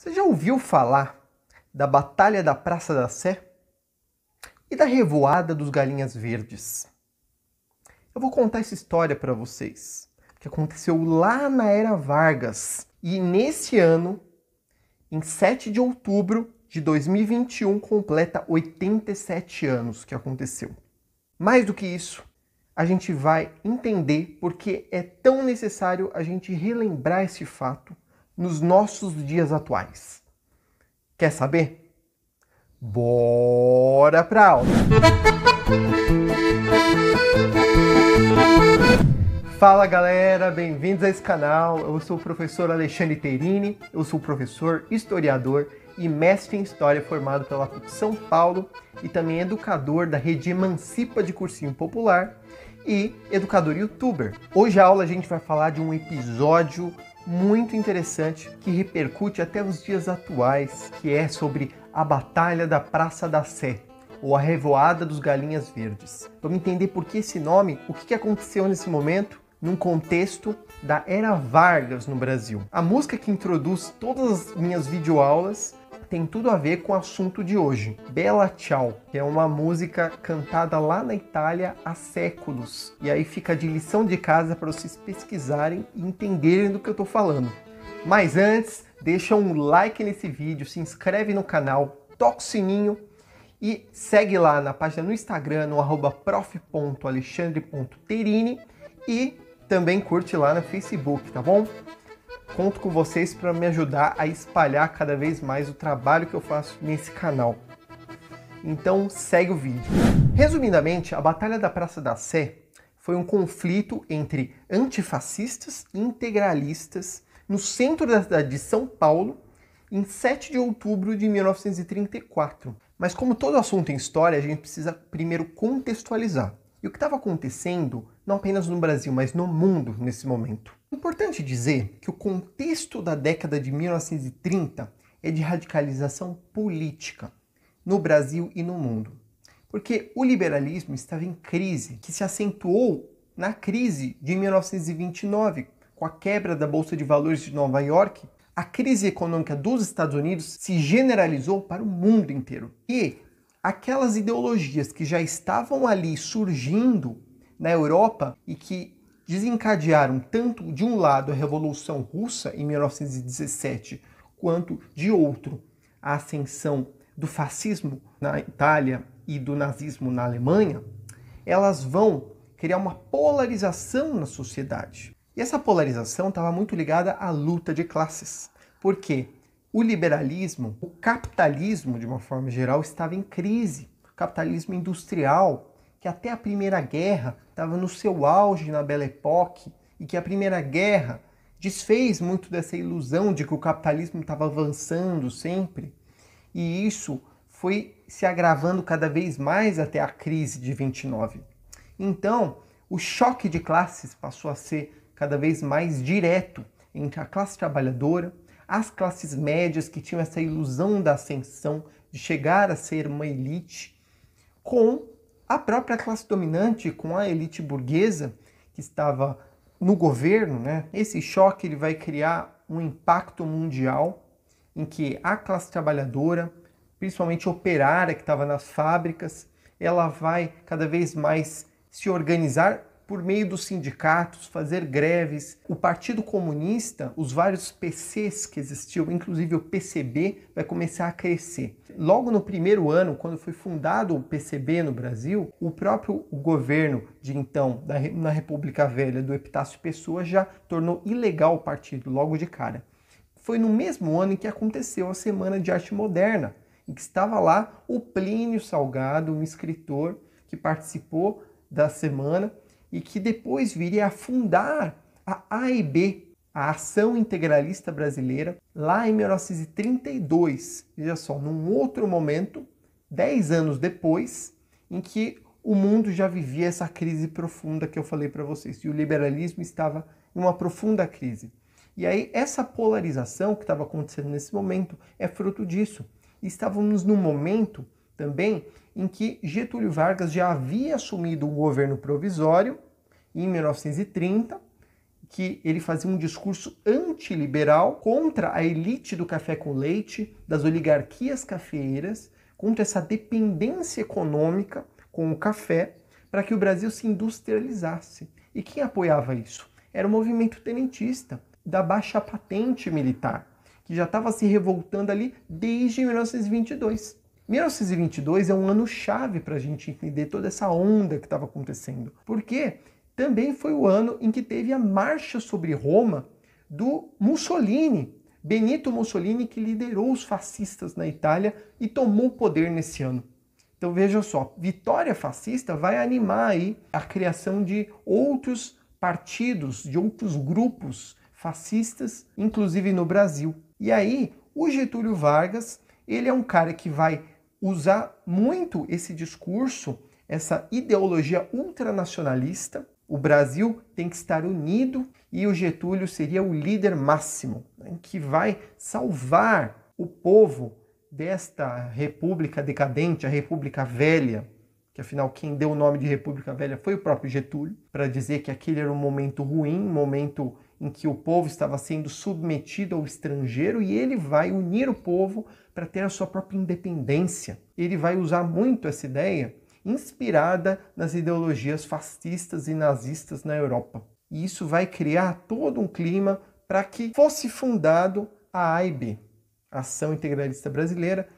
Você já ouviu falar da Batalha da Praça da Sé e da Revoada dos Galinhas Verdes? Eu vou contar essa história para vocês, que aconteceu lá na Era Vargas. E nesse ano, em 7 de outubro de 2021, completa 87 anos que aconteceu. Mais do que isso, a gente vai entender por que é tão necessário a gente relembrar esse fato nos nossos dias atuais. Quer saber? Bora pra aula! Fala galera, bem-vindos a esse canal. Eu sou o professor Alexandre Terini, eu sou professor, historiador e mestre em História formado pela PUC São Paulo e também educador da rede Emancipa de Cursinho Popular e educador youtuber. Hoje a aula a gente vai falar de um episódio muito interessante que repercute até os dias atuais, que é sobre a Batalha da Praça da Sé, ou a Revoada dos Galinhas Verdes. Vamos entender por que esse nome, o que aconteceu nesse momento, num contexto da Era Vargas no Brasil. A música que introduz todas as minhas videoaulas tem tudo a ver com o assunto de hoje. Bella Ciao, que é uma música cantada lá na Itália há séculos. E aí fica de lição de casa para vocês pesquisarem e entenderem do que eu estou falando. Mas antes, deixa um like nesse vídeo, se inscreve no canal, toca o sininho e segue lá na página no Instagram, no @prof.alexandre.terini e também curte lá no Facebook, tá bom? Conto com vocês para me ajudar a espalhar cada vez mais o trabalho que eu faço nesse canal. Então segue o vídeo. Resumidamente, a Batalha da Praça da Sé foi um conflito entre antifascistas e integralistas no centro da cidade de São Paulo em 7 de outubro de 1934. Mas como todo assunto em história, a gente precisa primeiro contextualizar. E o que estava acontecendo, não apenas no Brasil, mas no mundo nesse momento. Importante dizer que o contexto da década de 1930 é de radicalização política no Brasil e no mundo. Porque o liberalismo estava em crise, que se acentuou na crise de 1929, com a quebra da Bolsa de Valores de Nova York. A crise econômica dos Estados Unidos se generalizou para o mundo inteiro. E aquelas ideologias que já estavam ali surgindo na Europa e que desencadearam tanto de um lado a Revolução Russa em 1917, quanto de outro a ascensão do fascismo na Itália e do nazismo na Alemanha, elas vão criar uma polarização na sociedade. E essa polarização estava muito ligada à luta de classes. Por quê? O liberalismo, o capitalismo, de uma forma geral, estava em crise. O capitalismo industrial, que até a Primeira Guerra estava no seu auge na Belle Époque, e que a Primeira Guerra desfez muito dessa ilusão de que o capitalismo estava avançando sempre. E isso foi se agravando cada vez mais até a crise de 29. Então, o choque de classes passou a ser cada vez mais direto entre a classe trabalhadora, as classes médias que tinham essa ilusão da ascensão, de chegar a ser uma elite, com a própria classe dominante, com a elite burguesa que estava no governo, né? Esse choque ele vai criar um impacto mundial em que a classe trabalhadora, principalmente operária que estava nas fábricas, ela vai cada vez mais se organizar por meio dos sindicatos, fazer greves. O Partido Comunista, os vários PCs que existiam, inclusive o PCB, vai começar a crescer. Logo no primeiro ano, quando foi fundado o PCB no Brasil, o próprio governo de então, na República Velha, do Epitácio Pessoa, já tornou ilegal o partido logo de cara. Foi no mesmo ano em que aconteceu a Semana de Arte Moderna, em que estava lá o Plínio Salgado, um escritor que participou da semana, e que depois viria a fundar a AIB, a Ação Integralista Brasileira, lá em 1932. Veja só, num outro momento, 10 anos depois, em que o mundo já vivia essa crise profunda que eu falei para vocês, e o liberalismo estava em uma profunda crise. E aí, essa polarização que estava acontecendo nesse momento é fruto disso. E estávamos num momento também em que Getúlio Vargas já havia assumido um governo provisório em 1930, que ele fazia um discurso antiliberal contra a elite do café com leite, das oligarquias cafeeiras, contra essa dependência econômica com o café, para que o Brasil se industrializasse. E quem apoiava isso? Era o movimento tenentista, da baixa patente militar, que já estava se revoltando ali desde 1922. 1922 é um ano chave para a gente entender toda essa onda que estava acontecendo, porque também foi o ano em que teve a marcha sobre Roma do Mussolini, Benito Mussolini, que liderou os fascistas na Itália e tomou o poder nesse ano. Então veja só, vitória fascista vai animar aí a criação de outros partidos, de outros grupos fascistas, inclusive no Brasil. E aí, o Getúlio Vargas, ele é um cara que vai usar muito esse discurso, essa ideologia ultranacionalista. O Brasil tem que estar unido e o Getúlio seria o líder máximo, né, que vai salvar o povo desta república decadente, a República Velha, que afinal quem deu o nome de República Velha foi o próprio Getúlio, para dizer que aquele era um momento ruim, um momento em que o povo estava sendo submetido ao estrangeiro, e ele vai unir o povo para ter a sua própria independência. Ele vai usar muito essa ideia inspirada nas ideologias fascistas e nazistas na Europa. E isso vai criar todo um clima para que fosse fundado a AIB, Ação Integralista Brasileira,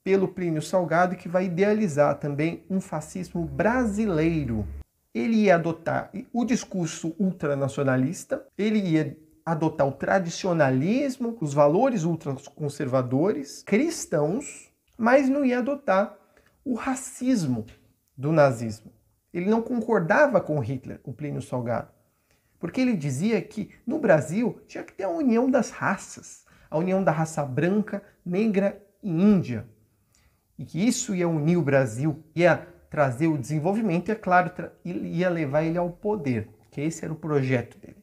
pelo Plínio Salgado, que vai idealizar também um fascismo brasileiro. Ele ia adotar o discurso ultranacionalista, ele ia adotar o tradicionalismo, os valores ultraconservadores, cristãos, mas não ia adotar o racismo do nazismo. Ele não concordava com Hitler, o Plínio Salgado, porque ele dizia que no Brasil tinha que ter a união das raças, a união da raça branca, negra e índia, e que isso ia unir o Brasil, ia trazer o desenvolvimento e, é claro, ia levar ele ao poder, que esse era o projeto dele.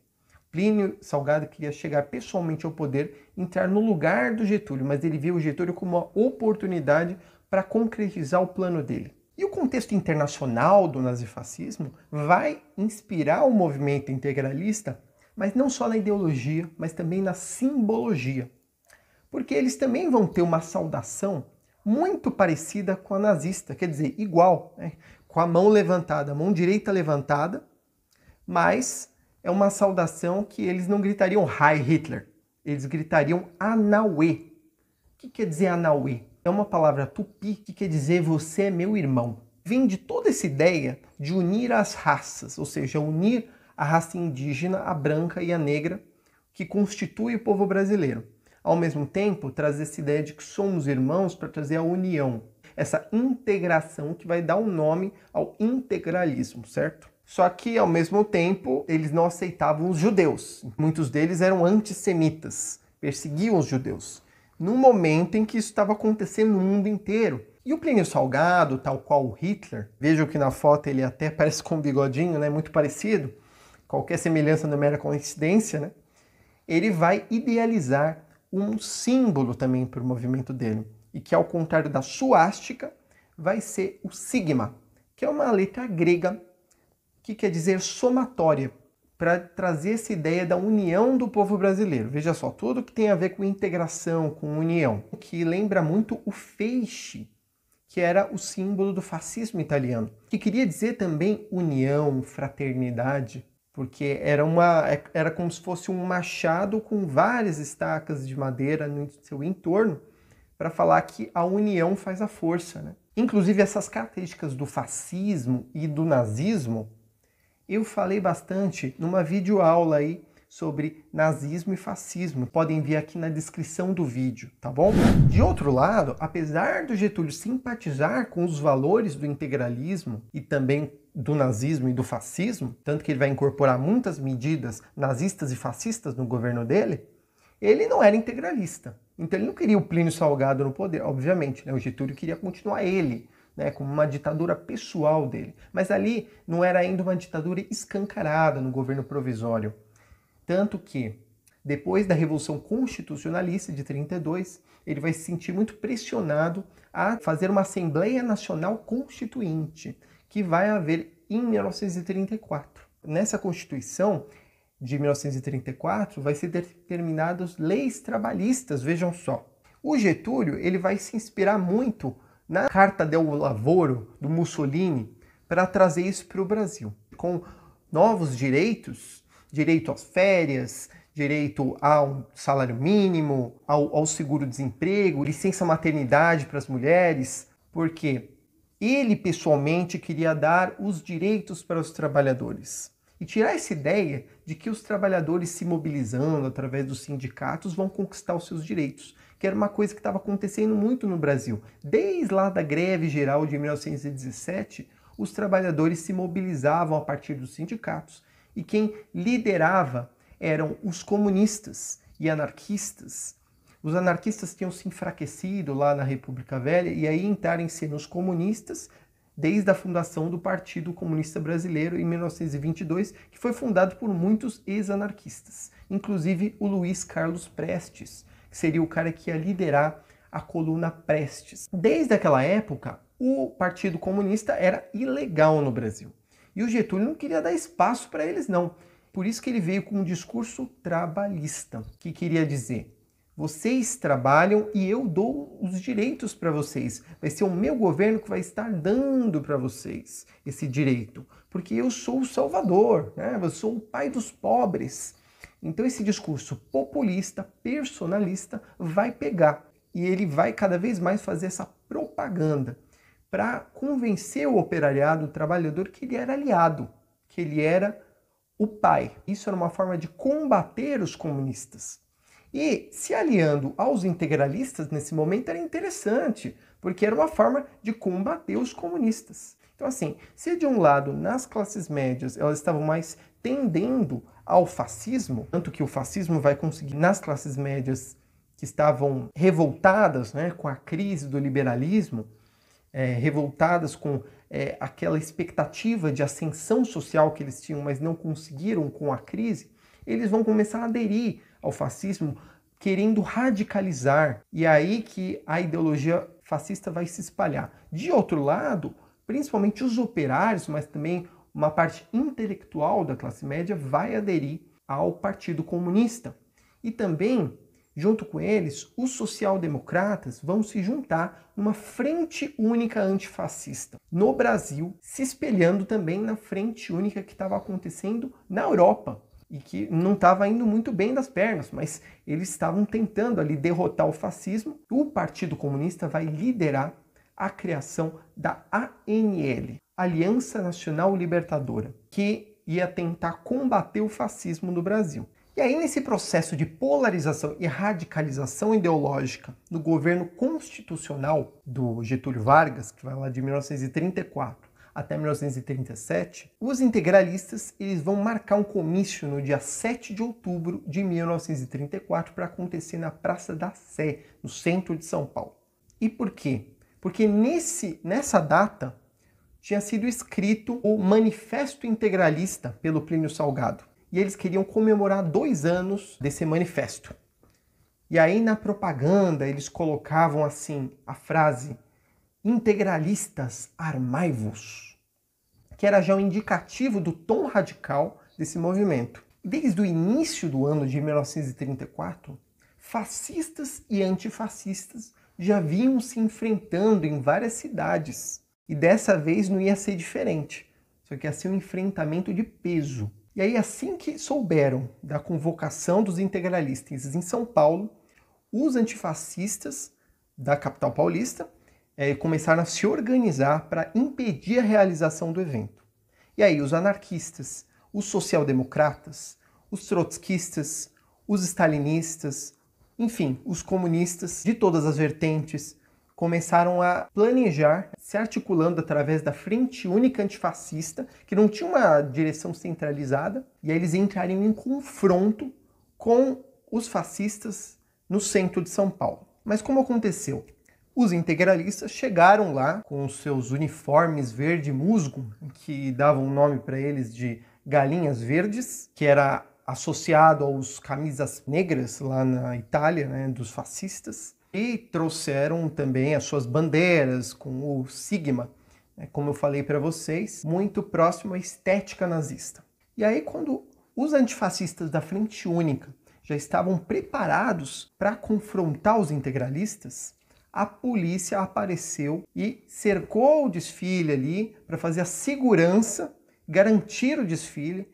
Plínio Salgado queria chegar pessoalmente ao poder, entrar no lugar do Getúlio, mas ele viu o Getúlio como uma oportunidade para concretizar o plano dele. E o contexto internacional do nazifascismo vai inspirar o movimento integralista, mas não só na ideologia, mas também na simbologia. Porque eles também vão ter uma saudação muito parecida com a nazista, quer dizer, igual, né? Com a mão levantada, a mão direita levantada, mas é uma saudação que eles não gritariam Heil Hitler, eles gritariam Anauê. O que quer dizer Anauê? É uma palavra tupi que quer dizer você é meu irmão. Vem de toda essa ideia de unir as raças, ou seja, unir a raça indígena, a branca e a negra, que constitui o povo brasileiro. Ao mesmo tempo, trazer essa ideia de que somos irmãos para trazer a união, essa integração que vai dar um nome ao integralismo, certo? Só que, ao mesmo tempo, eles não aceitavam os judeus. Muitos deles eram antissemitas, perseguiam os judeus. Num momento em que isso estava acontecendo no mundo inteiro. E o Plínio Salgado, tal qual o Hitler, vejam que na foto ele até parece com um bigodinho, né? Muito parecido. Qualquer semelhança não é mera coincidência, né? Ele vai idealizar um símbolo também para o movimento dele, e que, ao contrário da suástica, vai ser o sigma, que é uma letra grega que quer dizer somatória, para trazer essa ideia da união do povo brasileiro. Veja só, tudo que tem a ver com integração, com união, que lembra muito o feixe, que era o símbolo do fascismo italiano, que queria dizer também união, fraternidade, porque era como se fosse um machado com várias estacas de madeira no seu entorno, para falar que a união faz a força, né? Inclusive, essas características do fascismo e do nazismo, eu falei bastante numa videoaula aí sobre nazismo e fascismo. Podem ver aqui na descrição do vídeo, tá bom? De outro lado, apesar do Getúlio simpatizar com os valores do integralismo e também do nazismo e do fascismo, tanto que ele vai incorporar muitas medidas nazistas e fascistas no governo dele, ele não era integralista. Então ele não queria o Plínio Salgado no poder, obviamente, né? O Getúlio queria continuar ele, né, como uma ditadura pessoal dele. Mas ali não era ainda uma ditadura escancarada no governo provisório. Tanto que, depois da Revolução Constitucionalista de 32, ele vai se sentir muito pressionado a fazer uma Assembleia Nacional Constituinte, que vai haver em 1934. Nessa Constituição, de 1934 vai ser determinadas leis trabalhistas, vejam só. O Getúlio ele vai se inspirar muito na Carta del Lavoro do Mussolini para trazer isso para o Brasil, com novos direitos, direito às férias, direito ao salário mínimo, ao seguro-desemprego, licença maternidade para as mulheres, porque ele pessoalmente queria dar os direitos para os trabalhadores. E tirar essa ideia de que os trabalhadores se mobilizando através dos sindicatos vão conquistar os seus direitos, que era uma coisa que estava acontecendo muito no Brasil. Desde lá da greve geral de 1917, os trabalhadores se mobilizavam a partir dos sindicatos e quem liderava eram os comunistas e anarquistas. Os anarquistas tinham se enfraquecido lá na República Velha e aí entraram em cena os comunistas desde a fundação do Partido Comunista Brasileiro em 1922, que foi fundado por muitos ex-anarquistas, inclusive o Luiz Carlos Prestes, que seria o cara que ia liderar a coluna Prestes. Desde aquela época, o Partido Comunista era ilegal no Brasil. E o Getúlio não queria dar espaço para eles, não. Por isso que ele veio com um discurso trabalhista, que queria dizer: vocês trabalham e eu dou os direitos para vocês. Vai ser o meu governo que vai estar dando para vocês esse direito. Porque eu sou o salvador, né? Eu sou o pai dos pobres. Então esse discurso populista, personalista, vai pegar. E ele vai cada vez mais fazer essa propaganda para convencer o operariado, o trabalhador, que ele era aliado, que ele era o pai. Isso era uma forma de combater os comunistas. E se aliando aos integralistas nesse momento era interessante, porque era uma forma de combater os comunistas. Então assim, se de um lado nas classes médias elas estavam mais tendendo ao fascismo, tanto que o fascismo vai conseguir nas classes médias que estavam revoltadas, né, com a crise do liberalismo, revoltadas com aquela expectativa de ascensão social que eles tinham, mas não conseguiram com a crise, eles vão começar a aderir ao fascismo, querendo radicalizar. E é aí que a ideologia fascista vai se espalhar. De outro lado, principalmente os operários, mas também uma parte intelectual da classe média vai aderir ao Partido Comunista. E também, junto com eles, os social-democratas vão se juntar numa frente única antifascista no Brasil, se espelhando também na frente única que estava acontecendo na Europa e que não estava indo muito bem das pernas, mas eles estavam tentando ali derrotar o fascismo. O Partido Comunista vai liderar a criação da ANL, Aliança Nacional Libertadora, que ia tentar combater o fascismo no Brasil. E aí, nesse processo de polarização e radicalização ideológica no governo constitucional do Getúlio Vargas, que vai lá de 1934 até 1937, os integralistas eles vão marcar um comício no dia 7 de outubro de 1934 para acontecer na Praça da Sé, no centro de São Paulo. E por quê? Porque nessa data tinha sido escrito o Manifesto Integralista pelo Plínio Salgado. E eles queriam comemorar 2 anos desse manifesto. E aí na propaganda eles colocavam assim a frase: integralistas, armai-vos, que era já um indicativo do tom radical desse movimento. Desde o início do ano de 1934, fascistas e antifascistas já vinham se enfrentando em várias cidades. E dessa vez não ia ser diferente, só que ia ser um enfrentamento de peso. E aí, assim que souberam da convocação dos integralistas em São Paulo, os antifascistas da capital paulista começaram a se organizar para impedir a realização do evento. E aí os anarquistas, os social-democratas, os trotskistas, os stalinistas, enfim, os comunistas de todas as vertentes começaram a planejar, se articulando através da Frente Única Antifascista, que não tinha uma direção centralizada, e aí eles entrariam em confronto com os fascistas no centro de São Paulo. Mas como aconteceu? Os integralistas chegaram lá com os seus uniformes verde musgo, que davam o nome para eles de galinhas verdes, que era associado aos camisas negras lá na Itália, né, dos fascistas, e trouxeram também as suas bandeiras com o sigma, como eu falei para vocês, muito próximo à estética nazista. E aí quando os antifascistas da Frente Única já estavam preparados para confrontar os integralistas, a polícia apareceu e cercou o desfile ali para fazer a segurança, garantir o desfile,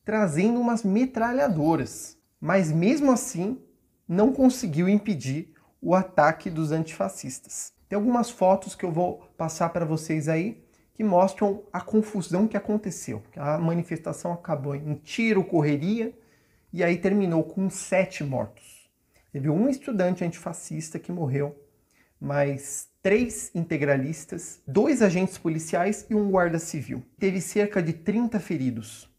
trazendo umas metralhadoras. Mas mesmo assim, não conseguiu impedir o ataque dos antifascistas. Tem algumas fotos que eu vou passar para vocês aí que mostram a confusão que aconteceu. A manifestação acabou em tiro, correria, e aí terminou com 7 mortos. Teve um estudante antifascista que morreu, mais 3 integralistas, 2 agentes policiais e um guarda civil. Teve cerca de 30 feridos.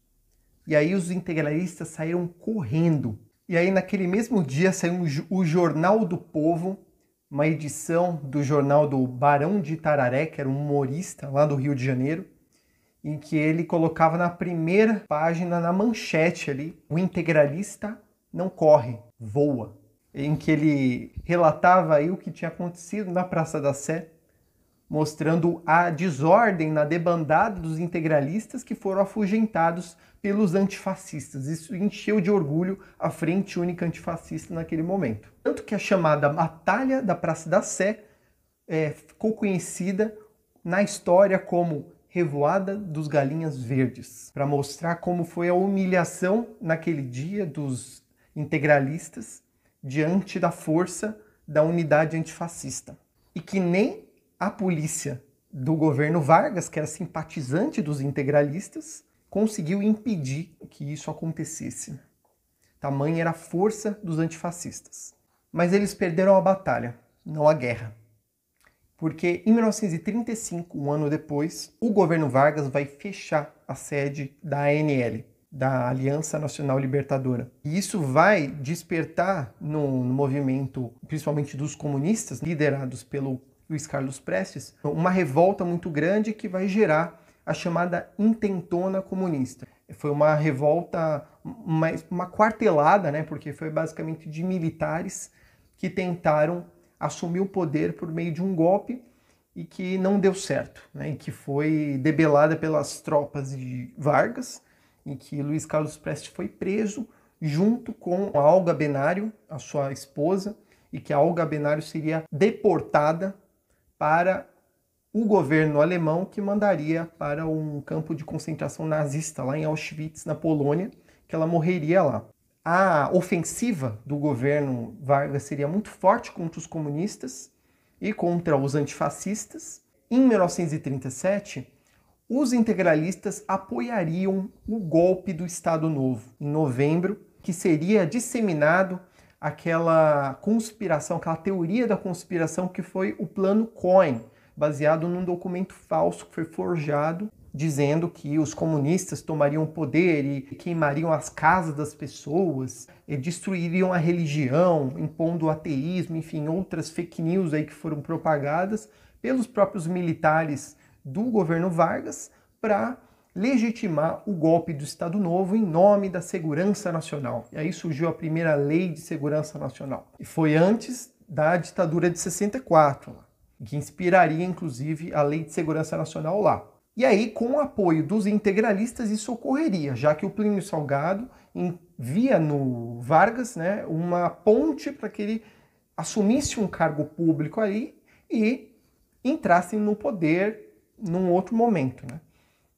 E aí os integralistas saíram correndo. E aí naquele mesmo dia saiu o Jornal do Povo, uma edição do jornal do Barão de Itararé, que era um humorista lá do Rio de Janeiro, em que ele colocava na primeira página, na manchete ali, o integralista não corre, voa. Em que ele relatava aí o que tinha acontecido na Praça da Sé, mostrando a desordem na debandada dos integralistas que foram afugentados pelos antifascistas. Isso encheu de orgulho a Frente Única Antifascista naquele momento. Tanto que a chamada Batalha da Praça da Sé ficou conhecida na história como Revoada dos Galinhas Verdes, para mostrar como foi a humilhação naquele dia dos integralistas diante da força da unidade antifascista. E que nem a polícia do governo Vargas, que era simpatizante dos integralistas, conseguiu impedir que isso acontecesse. Tamanha era a força dos antifascistas. Mas eles perderam a batalha, não a guerra. Porque em 1935, um ano depois, o governo Vargas vai fechar a sede da ANL, da Aliança Nacional Libertadora. E isso vai despertar no movimento, principalmente dos comunistas, liderados pelo Luiz Carlos Prestes, uma revolta muito grande que vai gerar a chamada intentona comunista. Foi uma revolta, uma quartelada, né, porque foi basicamente de militares que tentaram assumir o poder por meio de um golpe e que não deu certo, né, e que foi debelada pelas tropas de Vargas, em que Luiz Carlos Prestes foi preso junto com a Olga Benário, a sua esposa, e que a Olga Benário seria deportada para o governo alemão, que mandaria para um campo de concentração nazista lá em Auschwitz, na Polônia, que ela morreria lá. A ofensiva do governo Vargas seria muito forte contra os comunistas e contra os antifascistas. Em 1937, os integralistas apoiariam o golpe do Estado Novo, em novembro, que seria disseminado aquela conspiração, aquela teoria da conspiração que foi o Plano Cohen, baseado num documento falso que foi forjado, dizendo que os comunistas tomariam o poder e queimariam as casas das pessoas, e destruiriam a religião, impondo o ateísmo, enfim, outras fake news aí que foram propagadas pelos próprios militares do governo Vargas para legitimar o golpe do Estado Novo em nome da segurança nacional. E aí surgiu a primeira Lei de Segurança Nacional. E foi antes da ditadura de 64, que inspiraria, inclusive, a Lei de Segurança Nacional lá. E aí, com o apoio dos integralistas, isso ocorreria, já que o Plínio Salgado envia no Vargas, né, uma ponte para que ele assumisse um cargo público ali e entrasse no poder num outro momento, né?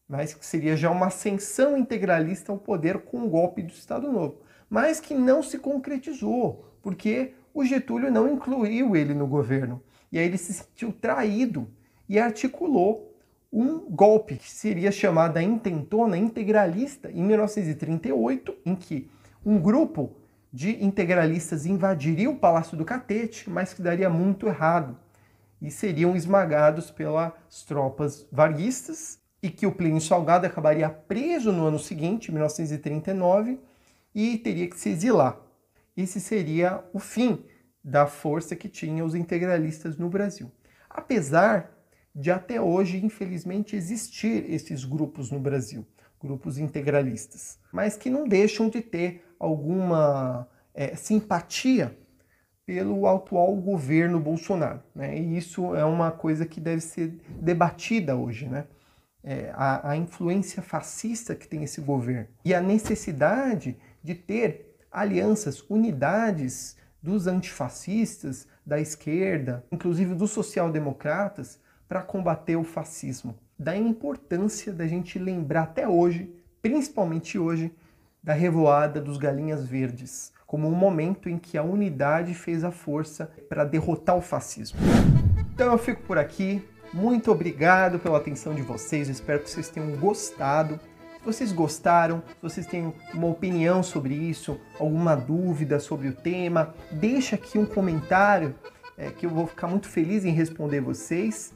Mas que seria já uma ascensão integralista ao poder com o golpe do Estado Novo. Mas que não se concretizou, porque o Getúlio não incluiu ele no governo. E aí ele se sentiu traído e articulou um golpe que seria chamado a intentona integralista em 1938, em que um grupo de integralistas invadiria o Palácio do Catete, mas que daria muito errado e seriam esmagados pelas tropas varguistas, e que o Plínio Salgado acabaria preso no ano seguinte, 1939, e teria que se exilar. Esse seria o fim da força que tinham os integralistas no Brasil. Apesar de até hoje, infelizmente, existir esses grupos no Brasil, grupos integralistas, mas que não deixam de ter alguma simpatia pelo atual governo Bolsonaro, né? E isso é uma coisa que deve ser debatida hoje, né? a influência fascista que tem esse governo e a necessidade de ter alianças, unidades dos antifascistas, da esquerda, inclusive dos social-democratas, para combater o fascismo. Da importância da gente lembrar até hoje, principalmente hoje, da revoada dos Galinhas Verdes, como um momento em que a unidade fez a força para derrotar o fascismo. Então eu fico por aqui. Muito obrigado pela atenção de vocês, eu espero que vocês tenham gostado. Se vocês gostaram, se vocês têm uma opinião sobre isso, alguma dúvida sobre o tema, deixa aqui um comentário que eu vou ficar muito feliz em responder vocês.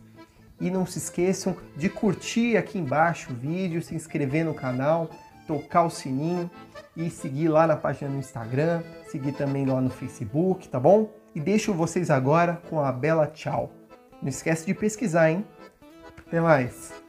E não se esqueçam de curtir aqui embaixo o vídeo, se inscrever no canal, tocar o sininho e seguir lá na página no Instagram, seguir também lá no Facebook, tá bom? E deixo vocês agora com a bela tchau. Não esquece de pesquisar, hein? Até mais!